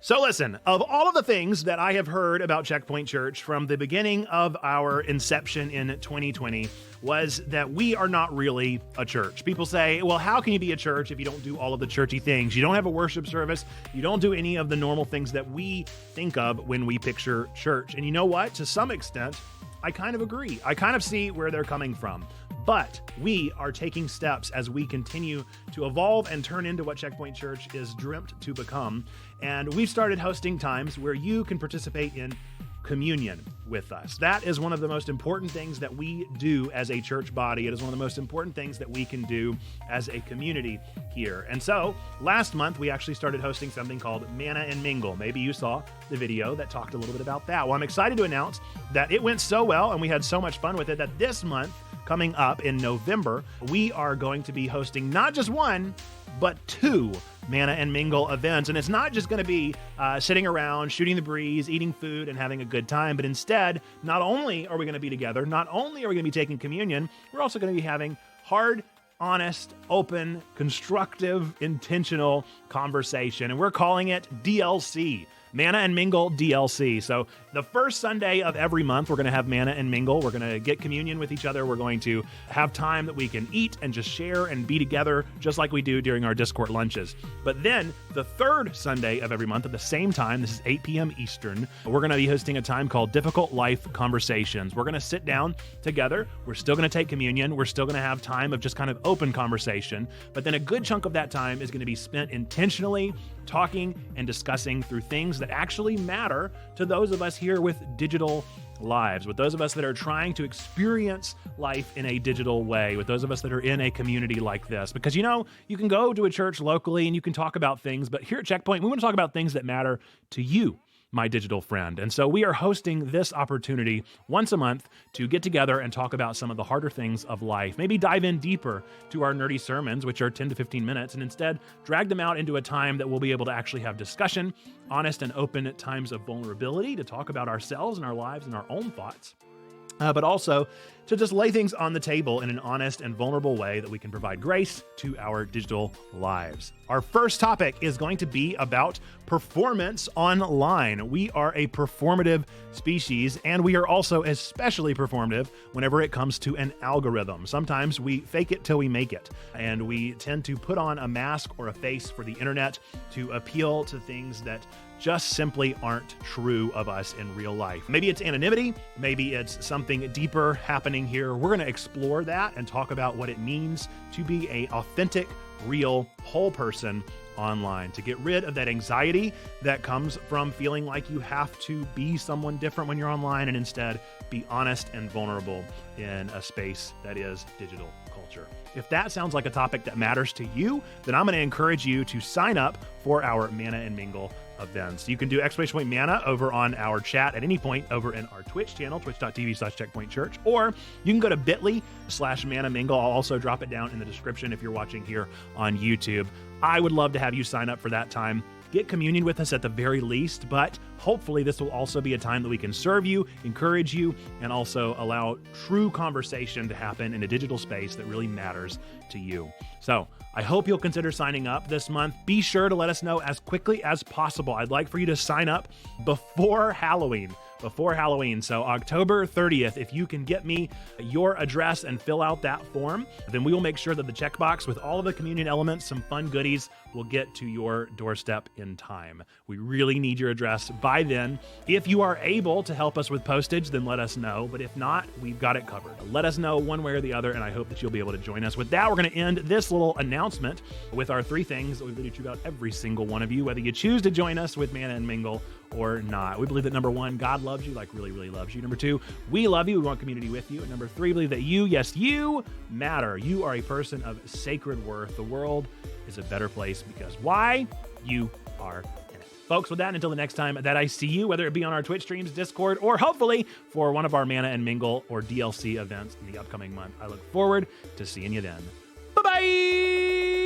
So listen, of all of the things that I have heard about Checkpoint Church from the beginning of our inception in 2020 was that we are not really a church. People say, well, how can you be a church if you don't do all of the churchy things? You don't have a worship service. You don't do any of the normal things that we think of when we picture church. And you know what? To some extent, I kind of agree. I kind of see where they're coming from. But we are taking steps as we continue to evolve and turn into what Checkpoint Church is dreamt to become. And we've started hosting times where you can participate in communion with us. That is one of the most important things that we do as a church body. It is one of the most important things that we can do as a community here. And so last month, we actually started hosting something called Manna and Mingle. Maybe you saw the video that talked a little bit about that. Well, I'm excited to announce that it went so well and we had so much fun with it that this month, coming up in November, we are going to be hosting not just one, but two Manna and Mingle events. And it's not just going to be sitting around, shooting the breeze, eating food, and having a good time, but instead, not only are we going to be together, not only are we going to be taking communion, we're also going to be having hard, honest, open, constructive, intentional conversation. And we're calling it DLC. Manna and Mingle DLC. So the first Sunday of every month, we're going to have Manna and Mingle. We're going to get communion with each other. We're going to have time that we can eat and just share and be together, just like we do during our Discord lunches. But then the third Sunday of every month at the same time, this is 8 p.m. Eastern, we're going to be hosting a time called Difficult Life Conversations. We're going to sit down together. We're still going to take communion. We're still going to have time of just kind of open conversation. But then a good chunk of that time is going to be spent intentionally talking and discussing through things that actually matter to those of us here with digital lives, with those of us that are trying to experience life in a digital way, with those of us that are in a community like this. Because, you know, you can go to a church locally and you can talk about things, but here at Checkpoint, we want to talk about things that matter to you, my digital friend. And so we are hosting this opportunity once a month to get together and talk about some of the harder things of life. Maybe dive in deeper to our nerdy sermons, which are 10 to 15 minutes, and instead drag them out into a time that we'll be able to actually have discussion, honest and open times of vulnerability to talk about ourselves and our lives and our own thoughts. But also to just lay things on the table in an honest and vulnerable way that we can provide grace to our digital lives. Our first topic is going to be about performance online. We are a performative species, and we are also especially performative whenever it comes to an algorithm. Sometimes we fake it till we make it, and we tend to put on a mask or a face for the internet to appeal to things that just simply aren't true of us in real life. Maybe it's anonymity, maybe it's something deeper happening here. We're going to explore that and talk about what it means to be an authentic, real, whole person online, to get rid of that anxiety that comes from feeling like you have to be someone different when you're online, and instead be honest and vulnerable in a space that is digital culture. If that sounds like a topic that matters to you, then I'm going to encourage you to sign up for our Manna and Mingle events. You can do !manna over on our chat at any point over in our Twitch channel, twitch.tv/checkpointchurch, or you can go to bit.ly/Manna Mingle. I'll also drop it down in the description if you're watching here on YouTube. I would love to have you sign up for that time. Get communion with us at the very least, but hopefully this will also be a time that we can serve you, encourage you, and also allow true conversation to happen in a digital space that really matters to you. So I hope you'll consider signing up this month. Be sure to let us know as quickly as possible. I'd like for you to sign up before Halloween. So October 30th, if you can get me your address and fill out that form, then we will make sure that the checkbox with all of the communion elements, some fun goodies, will get to your doorstep in time. We really need your address by then. If you are able to help us with postage, then let us know. But if not, we've got it covered. Let us know one way or the other, and I hope that you'll be able to join us. With that, we're going to end this little announcement with our three things that we really treat about every single one of you, whether you choose to join us with Manna and Mingle or not. We believe that number one, God loves you, like really, really loves you. Number two, we love you. We want community with you. And number three, we believe that you, yes, you matter. You are a person of sacred worth. The world is a better place because why? You are in it. Folks, with that, until the next time that I see you, whether it be on our Twitch streams, Discord, or hopefully for one of our Manna and Mingle or DLC events in the upcoming month, I look forward to seeing you then.